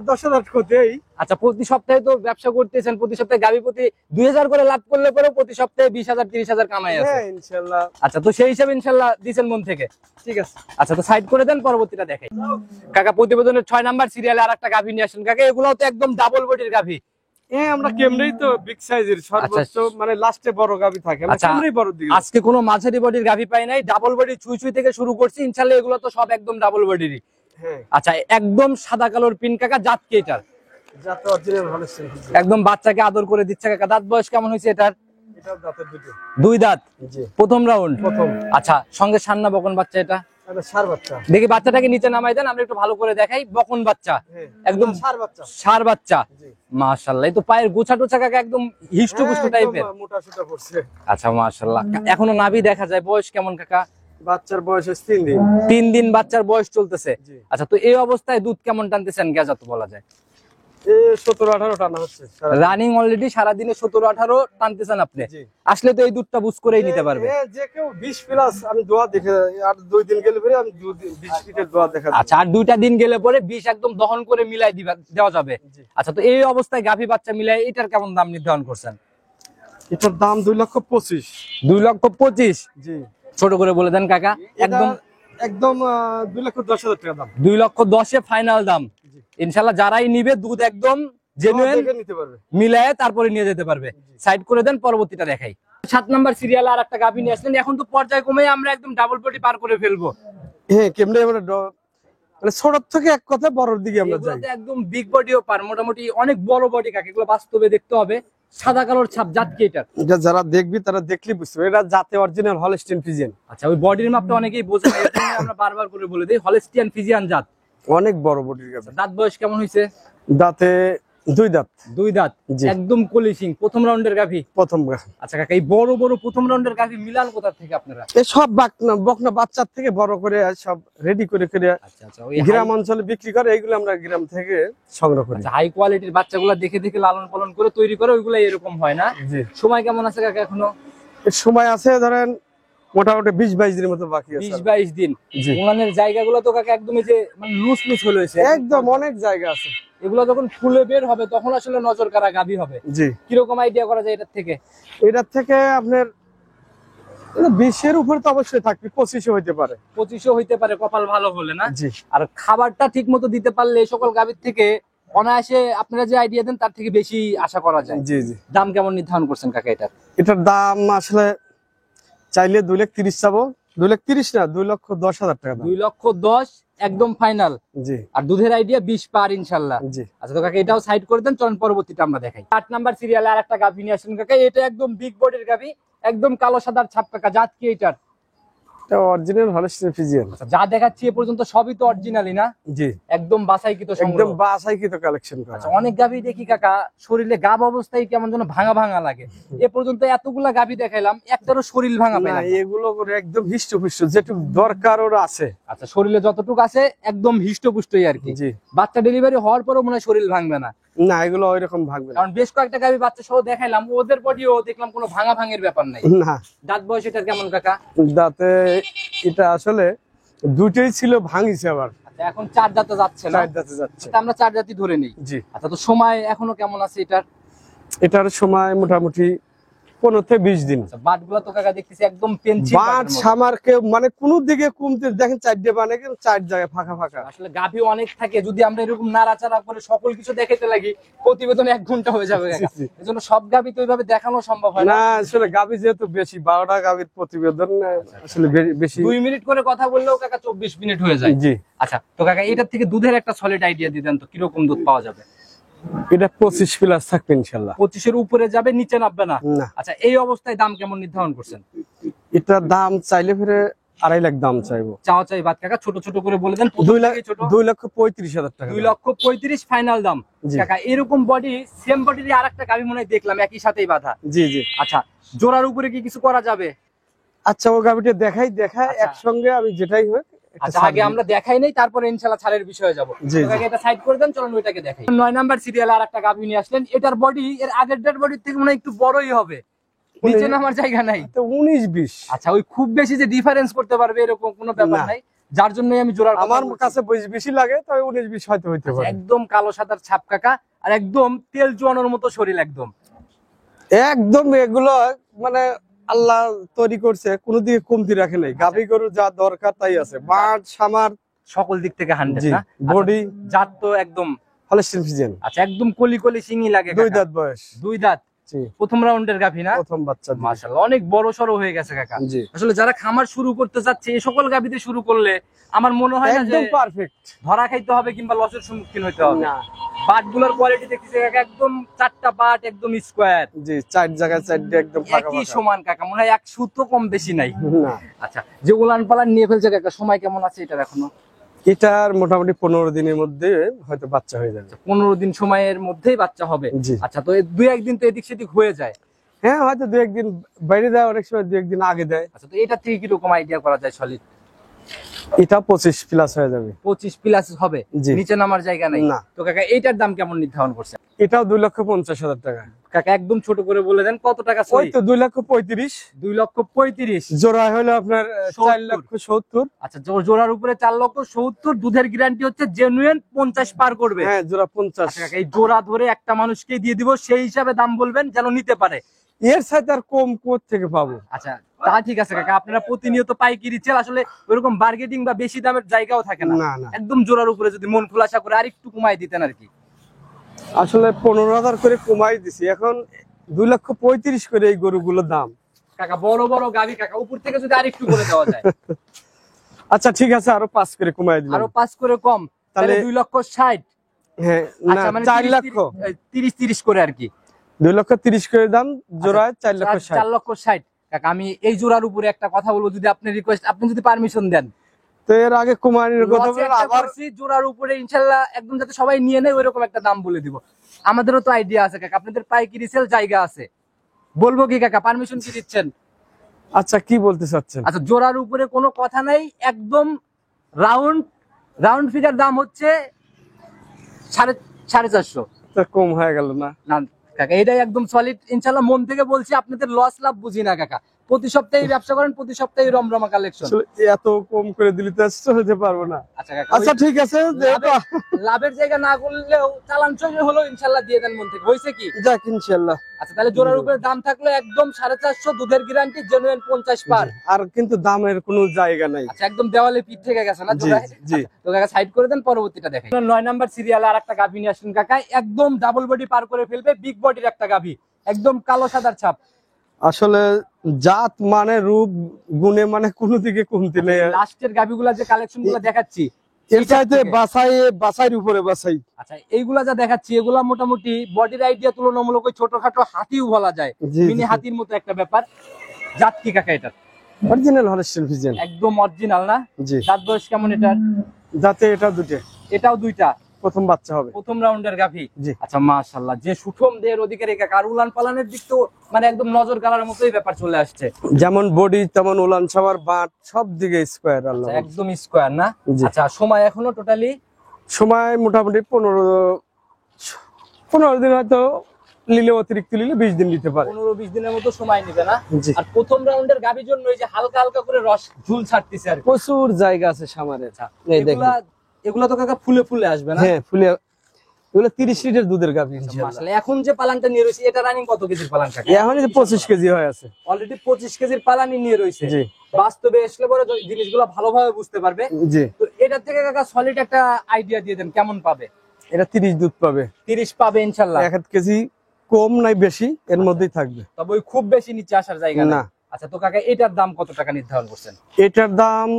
10,000 ক্ষতি। আচ্ছা, প্রতি সপ্তাহে তো ব্যবসা করতেছেন, প্রতি সপ্তাহে গাভী প্রতি 2,000 করে লাভ করলে পরেও প্রতি সপ্তাহে 20,000 30,000 কামাই আছে। হ্যাঁ, ইনশাআল্লাহ। আচ্ছা, তো সেই হিসাবে ইনশাল্লাহ দিচ্ছেন মন থেকে? ঠিক আছে। আচ্ছা, তো সাইড করে দেন, পরবর্তীটা দেখাই। কাকা, প্রতিবেদনের 6 নাম্বার সিরিয়ালে আর একটা গাভী নিয়ে আসেন কাকা, এগুলো তো একদম ডাবল বডির গাভী। হ্যাঁ, আমরা কেমনেই তো বিগ সাইজের সর্বোচ্চ, মানে লাস্টে বড় গাবি থাকে, আমরা আচ্ছা, কেমনেই বড় দিই। আজকে কোনো মাঝারি বডির গাভী পাই নাই, ডাবল বডি ছুঁই ছুঁই থেকে শুরু করছি, ইনশাল্লাহ এগুলো তো সব একদম ডাবল বডিরই। হ্যাঁ। আচ্ছা, একদম সাদা কালোর পিন কাকা, জাত কি এটার? জাত অরিজিনাল হলস্টাইন। একদম বাচ্চাকে আদর করে দিচ্ছে কাকা। দাঁত বয়স কেমন হয়েছে এটার? এটার দাঁতের দুটো। 2 দাঁত। জি। প্রথম রাউন্ড। প্রথম। আচ্ছা, সঙ্গে সান্না বকন বাচ্চা এটা? এটা ষাঁড় বাচ্চা। দেখি বাচ্চাটাকে নিচে নামাই দেন, আমরা একটু ভালো করে দেখাই। বকন বাচ্চা, একদম ষাঁড় বাচ্চা। ষাঁড় বাচ্চা। জি। মাশাআল্লাহ, এই তো পায়ের গোছা টোছা কাকা একদম হিষ্টপুষ্ট টাইপের। মোটা সোটা পড়ছে। আচ্ছা, মাশাআল্লাহ। এখনো নাভি দেখা যায়। বয়স কেমন কাকা? বাচ্চার বয়স 3 দিন। 3 দিন বাচ্চার বয়স চলতেছে। জি। আচ্ছা, তো এই অবস্থায় দুধ কেমন টানতেছেন গেজাত বলা যায়? 17-18 টানা হচ্ছে। রানিং অলরেডি সারাদিনে 17-18 টানতেছেন আপনি। জি। আসলে তো এই দুধটা বুঝ করেই নিতে পারবে। যে কেউ 20 প্লাস, আমি দোয়া দেখে আর 2 দিন গেলে পরে আমি 20 ফিটের দোয়া দেখা। আচ্ছা, আর 2টা দিন গেলে পরে 20 একদম দহন করে মিলাই দেওয়া যাবে। জি। আচ্ছা, তো এই অবস্থায় গাভী বাচ্চা মিলাই এটার কেমন দাম নির্ধারণ করছেন? এটার দাম 2,25,000। 2,25,000। জি। ছোট করে বলে দেন কাকা। একদম একদম 2,10,000 টাকা দাম। 2,10,000 ফাইনাল দাম। ইনশাআল্লাহ যারাই নিবে দুধ একদম জেনুইন দেখে নিতে পারবে, মিলায়ে তারপরে নিয়ে যেতে পারবে। সাইড করে দেন, পরবর্তীটা দেখাই। 7 নাম্বার সিরিয়ালে আর একটা গাভী নিয়ে আসলেন। এখন তো পর্যায় কমে আমরা একদম ডাবল বডি পার করে ফেলবো। হ্যাঁ, কেমনে আমরা মানে ছোট থেকে এক কথা বড়র দিকে আমরা যাই। এগুলোতে একদম বিগ বডিও পার, মোটামুটি অনেক বড় বডি কাকে, এগুলো বাস্তবে দেখতে হবে। সাদা কালোর ছাপ, জাত কি এটা? এটা যারা দেখবি তারা দেখলি বুঝতে পারবে, এটা জাতে অরিজিনাল হলস্টাইন ফ্রিজিয়ান। আচ্ছা, ওই বডির মাপটা অনেকেই বোঝে না, এর জন্য আমরা বারবার করে বলে দেই হলস্টিয়ান ফ্রিজিয়ান জাত। অনেক বড় বডির গাছ। দাঁত বয়স কেমন হয়েছে? দাঁতে 2 দাঁত। 2 দাঁত। জি। একদম কলিসিং, প্রথম রাউন্ডের গাভী। প্রথম। আচ্ছা কাকা, এই বড় বড় প্রথম রাউন্ডের গাভী মিলান কোথা থেকে আপনারা? এই সব বকনা বাচ্চার থেকে বড় করে সব রেডি করে আচ্ছা আচ্ছা, ওই গ্রাম অঞ্চলে বিক্রি করে, এইগুলো আমরা গ্রাম থেকে সংগ্রহ করি। হাই কোয়ালিটির বাচ্চাগুলো দেখে দেখে লালন পালন করে তৈরি করে, ওইগুলো এরকম হয় না? জি। সময় কেমন আছে কাকা এখনো? এর সময় আছে ধরেন মোটামুটি 20-22 দিনের মতো বাকি আছে। 20-22 দিন। জি। ওনানের জায়গাগুলো তো কাকা একদম এই যে মানে লুজ লুজ হয়ে রয়েছে। একদম অনেক জায়গা আছে। এগুলো যখন ফুলে বের হবে তখন আসলে নজর কাড়া গাভী হবে। জি। কিরকম আইডিয়া করা যায় এটার থেকে? এটার থেকে আপনার 20-এর উপরে তো অবশ্যই থাকবে, 25 হইতে পারে। 25 হইতে পারে কপাল ভালো হলে, না? জি। আর খাবারটা ঠিক মতো দিতে পারলে এই সকল গাভীর থেকে অনায়াসে আপনারা যে আইডিয়া দেন তার থেকে বেশি আশা করা যায়। জি জি। দাম কেমন নির্ধারণ করছেন কাকা এটার? এটার দাম আসলে চাইলে 2,30,000 চাবো। 2,30,000 না, 2,10,000 টাকা দাম। 2,10,000 একদম ফাইনাল। জি। আর দুধের আইডিয়া 20 পার ইনশাল্লাহ। জি। আচ্ছা, তো কাকা এটাও সাইড করে দেন, চলুন পরবর্তীটা আমরা দেখাই। 8 নাম্বার সিরিয়ালে আর একটা গাভী নিয়ে আসেন কাকা, এটা একদম বিগ বডির গাভী, একদম কালো সাদার ছাপ কাকা। জাত কি এটার? Original Holstein Friesian. যা দেখাচ্ছি এ পর্যন্ত সবই তো অরিজিনালি না? জি, একদম বাছাইকৃত সংগ্রহ। একদম বাছাইকৃত কালেকশন করা। আচ্ছা, অনেক গাভী দেখি কাকা শরীরে গাব অবস্থায় কেমন যেন ভাঙা ভাঙা লাগে। এ পর্যন্ত এতগুলা গাভী দেখাইলাম, একটারও শরীর ভাঙা না, পেলাম না। এগুলো করে একদম হিষ্টপুষ্ট, যেটুকু দরকার ওর আছে। আচ্ছা, শরীরে যতটুকু আছে একদম হিষ্টপুষ্টই আর কি। জি, বাচ্চা ডেলিভারি হওয়ার পরও মনে হয় শরীর ভাঙবে না, না এগুলো ওইরকম ভাগবে না। কারণ বেশ কয়েকটা গাভী বাচ্চা সহ দেখাইলাম, ওদের বডিও দেখলাম কোনো ভাঙা ভাঙের ব্যাপার নাই। না, দাঁত বয়স এটার কেমন কাকা? দাঁতে এটা আসলে দুটোই ছিল, ভাঙিছে আবার। আচ্ছা, এখন 4 দাঁতে যাচ্ছে না? 4 দাঁতে যাচ্ছে। তা আমরা 4 দাঁতই ধরে নেই। জি, আচ্ছা, তো সময় এখনো কেমন আছে এটার? এটার সময় মোটামুটি 15 থেকে 20 দিন। আচ্ছা, বাটগুলা তো কাকা দেখতেছি একদম পেন্সিল বাট সামারকে মানে কোন দিকে কমতে দেখেন, 4টে বানে কিন্তু 4 জায়গায় ফাঁকা ফাঁকা। আসলে গাভী অনেক থাকে, যদি আমরা এরকম নাড়াচাড়া করে সকল কিছু দেখাইতে লাগি প্রতিবেদন 1 ঘন্টা হয়ে যাবে কাকা। এজন্য সব গাভী তো ওইভাবে দেখানো সম্ভব হয় না। না, আসলে গাভী যেহেতু বেশি, 12টা গাভীর প্রতিবেদন আসলে বেশি। 2 মিনিট করে কথা বললেও কাকা 24 মিনিট হয়ে যায়। জি, আচ্ছা, তো কাকা এটার থেকে দুধের একটা সলিড আইডিয়া দিতেন তো, কিরকম দুধ পাওয়া যাবে? এটা 25 প্লাস থাকবে ইনশাআল্লাহ। 25-এর উপরে যাবে, নিচে নামবে না? না, আচ্ছা, এই অবস্থায় দাম কেমন নির্ধারণ করছেন? এটার দাম চাইলে ফিরে 2.5 লাখ দাম চাইবো। চাওয়া চাই বাদ কাকা, ছোট ছোট করে বলে দেন। 2,35,000 টাকা। 2,35,000 ফাইনাল দাম। জি। কাকা এরকম বডি, সেম বডির আরেকটা গাভী মনে হয় দেখলাম একই সাথেই বাঁধা। জি জি। আচ্ছা, জোড়ার উপরে কি কিছু করা যাবে? আচ্ছা, ও গাভীটা দেখাই আচ্ছা। একসঙ্গে আমি যেটাই হোক একটা আচ্ছা, ছাড় আগে দিই। আমরা দেখাই নাই, তারপরে ইনশাআল্লাহ ছাড়ের বিষয়ে যাব। জি, কাকা এটা সাইড করে দেন, চলুন ওইটাকে দেখাই। 9 নাম্বার সিরিয়ালে আরেকটা গাভী নিয়ে আসলেন। এটার বডি এর আগেরটার বডির থেকে মনে হয় একটু বড়ই হবে, নিচে নামার জায়গা নাই। তো 19-20। আচ্ছা, ওই খুব বেশি যে ডিফারেন্স করতে পারবে এরকম কোনো ব্যাপার না। নাই, যার জন্যই আমি জোড়ার কথা আমার বলছি। কাছে বেশি লাগে, তবে 19-20 হয়তো হইতে পারে। একদম কালো সাদার ছাপ কাকা, আর একদম তেল চুয়ানোর মতো শরীর একদম। একদম এগুলো মানে আল্লাহ তৈরি করছে, কোনো দিকে কমতি রাখে নাই। গাভী গরু যা দরকার তাই আছে, বাট সামার সকল দিক থেকে 100 জি, না? বডি জাত তো একদম। Holstein Friesian. আচ্ছা, একদম কলি কলি শিঙি লাগে 2 কাকা। দাঁত বয়স। 2 দাঁত, জি, প্রথম রাউন্ডের গাভী না? প্রথম বাচ্চা দিবে। মাশাআল্লাহ, অনেক বড় সরো হয়ে গেছে কাকা। জি, আসলে যারা খামার শুরু করতে চাচ্ছে এই সকল গাভীতে শুরু করলে আমার মনে হয় না যে একদম পারফেক্ট। ধরা খাইতে হবে কিংবা লসের সম্মুখীন হতে হবে। না, বাটগুলোর কোয়ালিটি দেখতেছি কাকা, একদম 4টা বাট একদম স্কয়ার, জি, 4 জায়গায় 4টে একদম ফাঁকা একই ফাঁকা। সমান কাকা, মনে হয় 1 সুতো কম বেশি নাই। না, আচ্ছা, যে উলান পালান নিয়ে ফেলছে কাকা, সময় কেমন আছে এটার এখনো? এটার মোটামুটি 15 দিনের মধ্যে হয়তো বাচ্চা হয়ে যাবে। 15 দিন সময়ের মধ্যেই বাচ্চা হবে। জি। আচ্ছা, তো 2-1 দিন তো এদিক সেদিক হয়ে যায়। হ্যাঁ, হয়তো 2-1 দিন বাইরে দেয়, অনেক সময় 2-1 দিন আগে দেয়। আচ্ছা, তো এটা থেকে কিরকম আইডিয়া করা যায় সলিড? এটা 25 প্লাস হয়ে যাবে। 25 প্লাস হবে, জি। নিচে নামার জায়গা নাই। না। তো কাকা এইটার দাম কেমন নির্ধারণ করছে? এটাও 2,50,000 টাকা। কাকা একদম ছোট করে বলে দেন কত টাকা ওই সই? তো 2,35,000। 2,35,000 জোড়া হলো আপনার 4,70,000। আচ্ছা, জোড়ার উপরে 4,70,000, দুধের গ্যারান্টি হচ্ছে জেনুইন 50 পার করবে। হ্যাঁ, জোড়া 50। আচ্ছা কাকা, এই জোড়া ধরে একটা মানুষকে দিয়ে দিব, সেই হিসাবে দাম বলবেন যেন নিতে পারে। এর সাথে আর কম কোথা থেকে পাবো? আচ্ছা, তা ঠিক আছে কাকা, আপনারা প্রতিনিয়ত পাইকারি সেল, আসলে ওরকম বার্গেটিং বা বেশি দামের জায়গাও থাকে না। না, না। একদম জোড়ার উপরে যদি মন খোলাসা করে আরেকটু কমাই দিতেন আর কি। আসলে 15,000 করে কমাই দিছি, এখন 2,35,000 করে এই গরুগুলোর দাম। কাকা বড় বড় গাভী কাকা, উপর থেকে যদি আরেকটু করে দেওয়া যায়। আচ্ছা, ঠিক আছে, আরো 5 করে কমাই দিলাম। আরো 5 করে কম, তাহলে তাহলে 2,60,000। হ্যাঁ, না, আচ্ছা, মানে 4 লক্ষ। 30 করে আর কি। 2,30,000 করে দাম, জোড়ায় 4,60,000। 4,60,000 কাকা। আমি এই জোড়ার উপরে একটা কথা বলবো, যদি আপনি রিকোয়েস্ট, আপনি যদি পারমিশন দেন। তো এর আগে কুমারীর কথা লসে বলে একটা আবার করছি, জোড়ার উপরে ইনশাআল্লাহ একদম যাতে সবাই নিয়ে নেয় ওইরকম একটা দাম বলে দিব। আমাদেরও তো আইডিয়া আছে কাকা, আপনাদের পাইকারি সেল জায়গা আছে, বলবো কি কাকা, পারমিশন কি দিচ্ছেন? আচ্ছা, কি বলতে চাচ্ছেন? আচ্ছা, জোড়ার উপরে কোনো কথা নাই, একদম রাউন্ড ফিগার দাম হচ্ছে 450 তা কম হয়ে গেল না? না কাকা, এটাই একদম সলিড ইনশাআল্লাহ, মন থেকে বলছি। আপনাদের লস লাভ বুঝি না কাকা, প্রতি সপ্তাহে ব্যবসা করেন, প্রতি সপ্তাহে রমরমা কালেকশন। আসলে এত কম করে দিলে তো আসতে হতে পারবো না। আচ্ছা কাকা, আচ্ছা, ঠিক আছে, লাভের জায়গা না করলেও চালান চলে হলো ইনশাআল্লাহ দিয়ে দেন মন থেকে, হয়েছে কি? যাক ইনশাআল্লাহ। আচ্ছা, তাহলে জোড়ার উপরে দাম থাকলো একদম 450, দুধের গ্যারান্টি জেনুইন 50 পার। আর কিন্তু দামের কোনো জায়গা নাই। আচ্ছা, একদম দেওয়ালে পিঠ থেকে গেছে না জি, জোড়ায়? জি। আচ্ছা, তো কাকা সাইড করে দেন, পরবর্তীটা দেখেন। 9 নাম্বার সিরিয়ালে আরেকটা গাভী নিয়ে আসেন কাকা, একদম ডাবল বডি পার করে ফেলবে, বিগ বডির একটা গাভী, একদম কালো সাদার ছাপ। আসলে জাত মানে রূপ গুণে মানে কোনো দিকে কমতি নেই। লাস্টের গাভীগুলা যে কালেকশন গুলো দেখাচ্ছি, এর চাইতে বাছাইয়ের উপরে বাছাই। আচ্ছা, এইগুলা যা দেখাচ্ছি এগুলা মোটামুটি বডির আইডিয়া তুলনামূলক ওই ছোটখাটো হাতিও বলা যায়, জি, মিনি জি। হাতির মতো একটা ব্যাপার। জাত কি কাকা এটা? Original Holstein Friesian. একদম অরিজিনাল না? জি। দাঁত বয়স কেমন এটার? দাঁতে এটা দুটো, এটাও দুইটা, প্রথম বাচ্চা হবে। প্রথম রাউন্ডের গাভী। জি। আচ্ছা মাশাআল্লাহ, যে সুঠম দেহের অধিকারী কাকা, আর উলান পালানের দিক তো মানে একদম নজর কাড়ার মতোই ব্যাপার চলে আসছে। যেমন বডি তেমন উলান সাওয়ার বাট সব দিকে স্কয়ার আল্লাহ। আচ্ছা, একদম স্কয়ার না? জি। আচ্ছা, সময় এখনো টোটালি সময় মোটামুটি 15 দিন, হয়তো নিলে অতিরিক্ত নিলে 20 দিন নিতে পারে। 15-20 দিনের মতো সময় নেবে না? জি। আর প্রথম রাউন্ডের গাভীর জন্য এই যে হালকা হালকা করে রস ঝুল ছাড়তেছে আর কি। প্রচুর জায়গা আছে সামারে। এই দেখেন, এগুলা তো কাকা ফুলে ফুলে আসবে না? হ্যাঁ ফুলে, এগুলো 30 লিটার দুধের গাভী ইনশাআল্লাহ। মাশাআল্লাহ। এখন যে পালানটা নিয়ে রয়েছে, এটা রানিং কত কেজির পালান কাকা? এখন যে 25 কেজি হয়ে আছে অলরেডি 25 কেজির পালানি নিয়ে রয়েছে। জি। বাস্তবে আসলে পরে জিনিসগুলো ভালোভাবে বুঝতে পারবে। জি। তো এটা থেকে কাকা সলিড একটা আইডিয়া দিয়ে দেন, কেমন পাবে? এটা 30 দুধ পাবে। 30 পাবে ইনশাআল্লাহ। 1 কেজি কম নাই বেশি এর মধ্যেই থাকবে। তবে ওই খুব বেশি নিচে আসার জায়গা না। আচ্ছা, তো কাকা এটার দাম কত টাকা নির্ধারণ করছেন? এটার দাম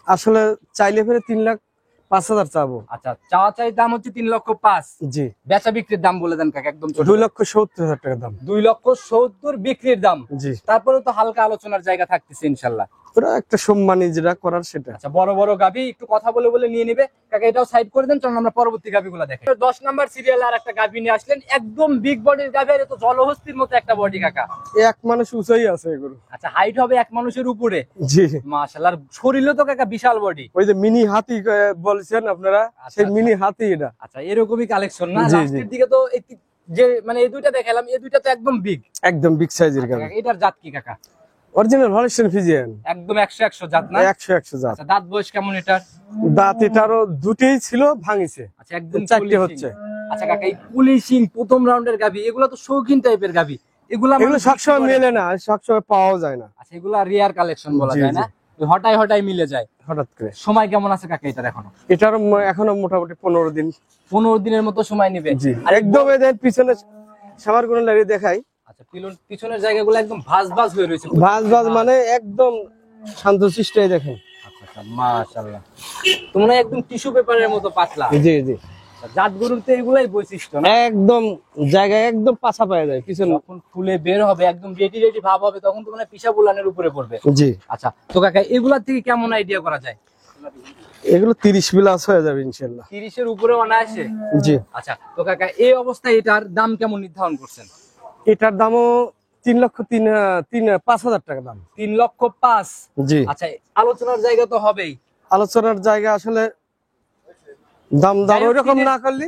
আসলে চাইলে ফেরে 3,05,000 চাবো। আচ্ছা, চাওয়া চাই দাম হচ্ছে 3,05,000। জি। বেচা বিক্রির দাম বলে দেন কাকা, একদম 2,70,000 টাকা দাম। 2,70,000 বিক্রির দাম। জি। তারপরে তো হালকা আলোচনার জায়গা থাকতেছে ইনশাআল্লাহ। ওরা একটা সম্মানী যেটা করার সেটা। আচ্ছা, বড় বড় গাভী একটু কথা বলে বলে নিয়ে নিবে কাকা, এটাও সাইড করে দেন। চলুন আমরা পরবর্তী গাভীগুলো দেখি। 10 নাম্বার সিরিয়ালে আর একটা গাভী নিয়ে আসলেন, একদম বিগ বডির গাভী, আর তো জলহস্তির মতো একটা বডি কাকা। এক মানুষ উঁচাই আছে এগুলো। আচ্ছা, হাইট হবে এক মানুষের উপরে। জি। মাশাআল্লাহ, আর শরীরে তো কাকা বিশাল বডি। ওই যে মিনি হাতি বলছেন আপনারা, সেই মিনি হাতি এটা। আচ্ছা, এরকমই কালেকশন না? জি, জি। লাস্টের দিকে তো যে মানে এই দুইটা দেখালাম, এই দুইটা তো একদম বিগ, একদম বিগ সাইজের গাভী। এটার জাত কি কাকা? Original Holstein Friesian. একদম 100 জাত না? 100 জাত। আচ্ছা, দাঁত বয়স কেমন এটার? দাঁত এটারও দুটেই ছিল, ভাঙিছে। আচ্ছা, একদম 4টে পুলিশিং। হচ্ছে। আচ্ছা কাকা, এই পুলিশিং প্রথম রাউন্ডের গাভী, এগুলো তো শৌখিন টাইপের গাভী। এগুলো সবসময় মেলে না, সবসময় পাওয়া যায় না। আচ্ছা, এগুলা রিয়ার কালেকশন বলা জি, যায় না? হঠাৎ হঠাৎ মিলে যায় হঠাৎ করে। সময় কেমন আছে কাকা এটার এখনো? এটার এখনো মোটামুটি 15 দিন। 15 দিনের মতো সময় নেবে। জি। আর একদম এদের পিছনে সামার গুলো লাগিয়ে দেখাই। আচ্ছা, পিছনের জায়গাগুলো একদম ভাঁজ ভাঁজ হয়ে রয়েছে। ভাঁজ ভাঁজ মানে একদম শান্তশিষ্ট, দেখেন। আচ্ছা, মাশাআল্লাহ, তোমরা একদম টিস্যু পেপারের মতো পাতলা। জি জি। জাত গরুতে এগুলাই বৈশিষ্ট্য না? একদম জায়গায় একদম পাছা পাওয়া যায় পিছনে। যখন ফুলে বের হবে একদম রেডি রেডি ভাব হবে, তখন তো মানে পিসা বুলানের উপরে পড়বে। জি। আচ্ছা, তো কাকা এগুলা থেকে কেমন আইডিয়া করা যায়? এগুলো 30 প্লাস হয়ে যাবে ইনশাআল্লাহ। 30-এর উপরে অনায়াসে? জি। আচ্ছা, তো কাকা এই অবস্থায় এটার দাম কেমন নির্ধারণ করছেন? এটার দামও 3,05,000 টাকা দাম। 3,05,000। জি। আচ্ছা, আলোচনার জায়গা তো হবেই। আলোচনার জায়গা আসলে দাম দর ওইরকম না করলে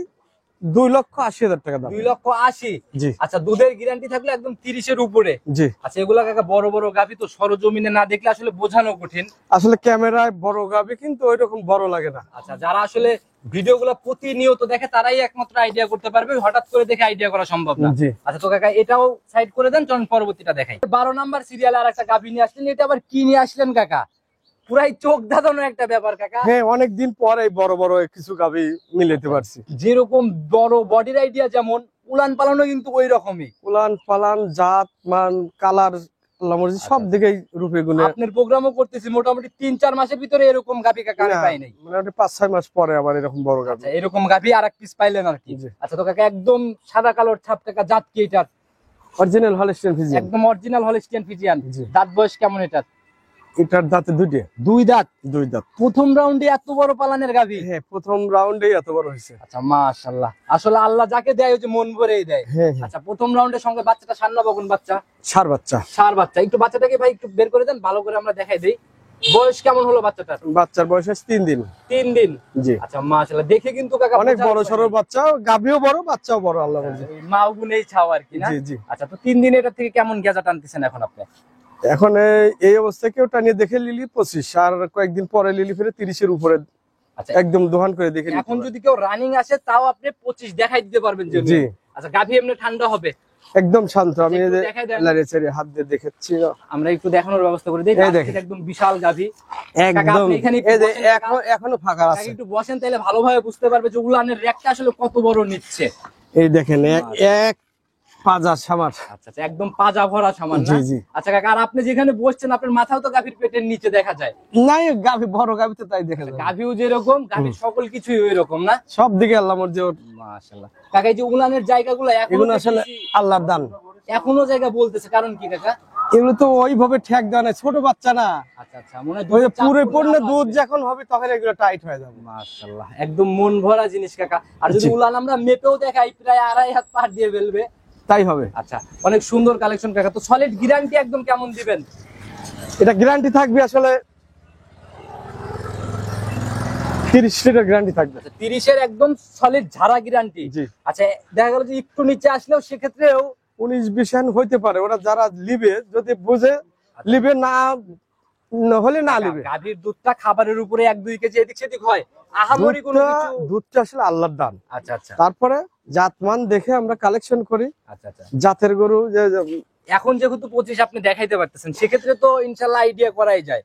2,80,000 টাকা দাম। 2,80,000। জি। আচ্ছা, দুধের গ্যারান্টি থাকলে একদম 30-এর উপরে। জি। আচ্ছা, এগুলা কাকা বড় বড় গাভী তো সরজমিনে না দেখলে আসলে বোঝানো কঠিন। আসলে ক্যামেরায় বড় গাবে কিন্তু ওইরকম বড় লাগে না। আচ্ছা, যারা আসলে ভিডিওগুলো প্রতিনিয়ত দেখে তারাই একমাত্র আইডিয়া করতে পারবে, হঠাৎ করে দেখে আইডিয়া করা সম্ভব না। জি। আচ্ছা, তো কাকা এটাও সাইড করে দেন, চলুন পরবর্তীটা দেখাই। 12 নাম্বার সিরিয়ালে আর একটা গাভী নিয়ে আসলেন, এটা আবার কি নিয়ে আসলেন কাকা? পুরাই চোখ ধাঁধানো একটা ব্যাপার কাকা। হ্যাঁ, অনেকদিন পরে বড় বড় কিছু গাবি মিলাতে পারছি। যেরকম বড় বডির আইডিয়া, যেমন উলান পালানো কিন্তু ওই রকমই। উলান পালান জাত মান কালার সব দিকেই রূপে গুণে। আপনার প্রোগ্রামও করতেছি, মোটামুটি 3-4 মাসের ভিতরে এরকম গাভী কাকা আমি পাই নাই। মানে 5-6 মাস পরে আবার এরকম বড় গাবি। আচ্ছা, এরকম গাভী আর এক পিস পাইলেন আর কি। জি। আচ্ছা, তো কাকা একদম সাদা কালোর ছাপ কাকা, জাত কি এটার? Original Holstein Friesian. একদম অরিজিনাল হলস্টিয়ান ফ্রিজিয়ান। জি। দাঁত বয়স কেমন এটার? এটার দাঁতে দুইটা। 2 দাঁত। 2 দাঁত। প্রথম রাউন্ডে এত বড় পালানের গাভী? হ্যাঁ, প্রথম রাউন্ডেই এত বড় হয়েছে। আচ্ছা, মাশাআল্লাহ, আসলে আল্লাহ যাকে দেয় ওই যে মন ভরেই দেয়। হ্যাঁ হ্যাঁ। আচ্ছা, প্রথম রাউন্ডের সঙ্গে বাচ্চাটা সান্না বগুন বাচ্চা? ষাঁড় বাচ্চা। ষাঁড় বাচ্চা। একটু বাচ্চাটাকে ভাই একটু বের করে দেন, ভালো করে আমরা দেখাই দেই। বয়স কেমন হলো বাচ্চাটার? বাচ্চার বয়স 3 দিন। 3 দিন। জি। আচ্ছা, মাশাআল্লাহ, দেখে কিন্তু কাকা অনেক বড় সরো বাচ্চা, গাভিও বড় বাচ্চাও বড় আল্লাহ বলছে। মাও গুনেই ছাও আর কি না? জি জি। আচ্ছা, তো 3 দিন এটা থেকে কেমন গেজা টানতেছেন এখন আপনি? এখন এই অবস্থায় কেউ টানিয়ে দেখে লিলি 25, আর কয়েকদিন পরে লিলি ফিরে 30-এর উপরে। আচ্ছা, একদম দোহান করে দেখে নিতে এখন পারে। যদি কেউ রানিং আসে তাও আপনি 25 দেখাই দিতে পারবেন যে? জি। আচ্ছা, গাভী এমনি ঠান্ডা হবে? একদম শান্ত। আমি এই যে একটু দেখাই দেন। লাড়িয়ে হাত দিয়ে দেখেছি। আমরা একটু দেখানোর ব্যবস্থা করে দেই। এই দেখেন। একদম বিশাল গাভী। একদম আপনি এখানে একটু এই যে বসেন কাকা। এখনো ফাঁকা কাকা আছে। একটু বসেন, তাহলে ভালোভাবে বুঝতে পারবে যে উলানের র্যাকটা আসলে কত বড় নিচ্ছে। এই দেখেন এক পাজা সামার। আচ্ছা, একদম পাজা ভরা সামান না? জি জি। আচ্ছা কাকা, আর আপনি যেখানে বসছেন আপনার মাথাও তো গাভীর পেটের নিচে দেখা যায়। নাই গাভী বড় গাভী তো তাই দেখা যায়। গাভীও যেরকম, গাভীর সকল কিছুই ওই রকম না? সব দিকে আল্লাহ মর্জি। মাশাআল্লাহ। কাকা, এই যে উলানের জায়গাগুলো এগুলো আসলে আল্লাহর দান। এখনো জায়গা বলতেছে, কারণ কি কাকা? এগুলো তো ওইভাবে ঠেক দেওয়া নাই, ছোট বাচ্চা না। আচ্ছা আচ্ছা, মনে হয় ওই যে দুধের চাপ পরিপূর্ণ পড়লে আলো দুধ আসবে। যখন হবে তখন এগুলো টাইট হয়ে যাবে। মাশাআল্লাহ, একদম মন ভরা জিনিস কাকা। আর যদি জি। উলান আমরা মেপেও দেখাই, প্রায় 2.5 হাত পার দিয়ে ফেলবে। তাই হবে। আচ্ছা, অনেক সুন্দর কালেকশন কাকা। তো সলিড গ্যারান্টি একদম কেমন দিবেন? এটা গ্যারান্টি থাকবে আসলে 30 লিটার গ্যারান্টি থাকবে। 30 এর একদম সলিড ঝাড়া গ্যারান্টি। জি। আচ্ছা, দেখা গেল যে একটু নিচে আসলেও সেক্ষেত্রেও 19-20 হইতে পারে, ওরা যারা লিবে যদি বুঝে লিবে, না হলে না লিবে। গাভীর দুধটা খাবারের উপরে 1-2 কেজি এদিক সেদিক হয়, আহামরি কোনো কিছু। দুধটা আসলে আল্লাহর দান। আচ্ছা আচ্ছা তারপরে জাতমান দেখে আমরা কালেকশন করি। আচ্ছা আচ্ছা। জাতের গরু এখন যেহেতু 25 আপনি দেখাইতে পারতেছেন, সেক্ষেত্রে তো ইনশাল্লাহ আইডিয়া করাই যায়।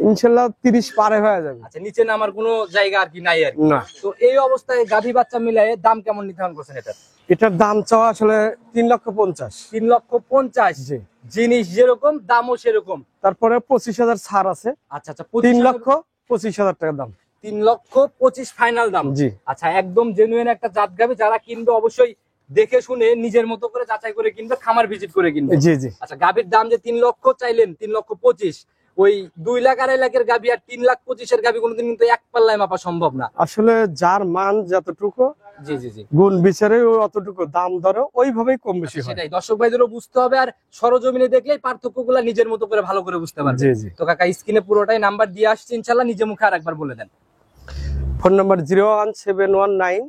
ইনশাল্লাহ 30 পারে হয়ে যাবে। আচ্ছা, নিচে নামার কোনো জায়গা আর কি নাই আর কি। না, তো এই অবস্থায় গাভী বাচ্চা মিলাই দাম কেমন নির্ধারণ করছেন এটা? এটার দাম চাওয়া আসলে 3,50,000। 3,50,000। জি। জিনিস যেরকম দামও সেরকম। তারপরে 25,000 ছাড় আছে। আচ্ছা আচ্ছা, 3,25,000 টাকা দাম। 3,25,000 ফাইনাল দাম। জি। আচ্ছা, একদম জেনুইন একটা জাত গাভী, যারা কিনবে অবশ্যই দেখে শুনে নিজের মতো করে যাচাই করে কিনবে, খামার ভিজিট করে কিনবে। জি জি। আচ্ছা, গাভীর দাম যে 3 লক্ষ চাইলেন, 3,25,000, ওই 2 লাখ 2.5 লাখের গাভী আর 3,25,000 গাভী কোনোদিন কিন্তু এক পাল্লায় মাপা সম্ভব না। আসলে যার মান যতটুকু, জি জি জি, গুণ বিচারে অতটুকু দাম ধরো ওইভাবেই কম বেশি হয়। সেটাই দর্শক ভাইদেরও বুঝতে হবে, আর সরজমিনে দেখলেই পার্থক্যগুলো নিজের মতো করে ভালো করে বুঝতে পারবে। জি জি। তো কাকা, স্ক্রিনে পুরোটাই নাম্বার দিয়ে আসছে, ইনশাআল্লাহ নিজে মুখে আরেকবার বলে দেন। ফোন নাম্বার 01719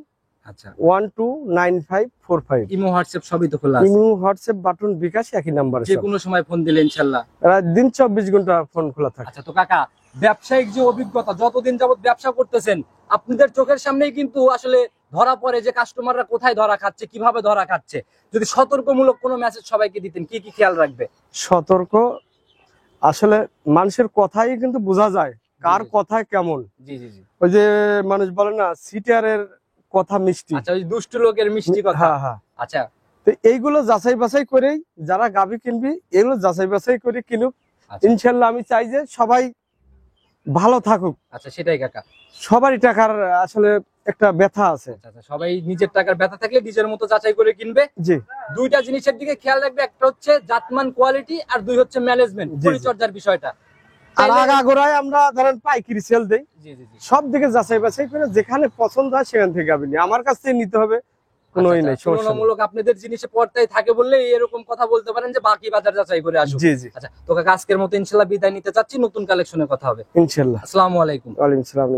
আচ্ছা, 129545। ইমো হোয়াটসঅ্যাপ সবই তো খোলা আছে, ইমো, হোয়াটসঅ্যাপ, বাটন, বিকাশ একই নাম্বারে। যে কোনো সময় ফোন দিলে ইনশাআল্লাহ। রাত দিন 24 ঘন্টা ফোন খোলা থাকে। আচ্ছা, তো কাকা, ব্যবসায়িক যে অভিজ্ঞতা, যতদিন যাবত ব্যবসা করতেছেন, আপনাদের চোখের সামনেই কিন্তু আসলে ধরা পড়ে যে কাস্টমাররা কোথায় ধরা খাচ্ছে, কিভাবে ধরা খাচ্ছে। যদি সতর্কমূলক কোনো মেসেজ সবাইকে দিতেন, কি কি খেয়াল রাখবে? সতর্ক, আসলে মানুষের কথাই কিন্তু বোঝা যায় কার কথায় কেমন। জি জি জি। ওই যে মানুষ বলে না, সিটারের কথা মিষ্টি। আচ্ছা, ওই দুষ্টু লোকের মিষ্টি কথা। হ্যাঁ হ্যাঁ। আচ্ছা তো এইগুলো যাচাই বাছাই করেই যারা গাভী কিনবি, এগুলো যাচাই বাছাই করে কিনুক। আচ্ছা। ইনশাল্লাহ আমি চাই যে সবাই ভালো থাকুক। আচ্ছা, সেটাই কাকা। সবারই টাকার আসলে একটা ব্যথা আছে। আচ্ছা আচ্ছা, সবাই নিজের টাকার ব্যথা থাকলে নিজের মতো যাচাই করে কিনবে। জি। দুইটা জিনিসের দিকে খেয়াল রাখবে, একটা হচ্ছে জাতমান কোয়ালিটি, আর 2 হচ্ছে ম্যানেজমেন্ট, জি, জি। পরিচর্যার বিষয়টা। আর আগাগোড়ায় আমরা ধরেন পাইকারি সেল দেই, জি জি জি। সব দিকে যাচাই বাছাই করে যেখানে পছন্দ হয় সেখান থেকে গাভী নিই। আমার কাছ থেকে নিতে হবে কোনো আচ্ছা, নাই, আচ্ছা, সমস্যা নেই। তুলনামূলক আপনাদের জিনিসে পর্দায় থাকে বললে এরকম কথা বলতে পারেন যে বাকি বাজার যাচাই করে আসুন। জি জি। আচ্ছা, তো কাকা, আজকের মতো ইনশাআল্লাহ বিদায় নিতে চাচ্ছি, নতুন কালেকশনে কথা হবে। ইনশাল্লাহ। আসসালামু আলাইকুম। ওয়ালাইকুম আসসালাম।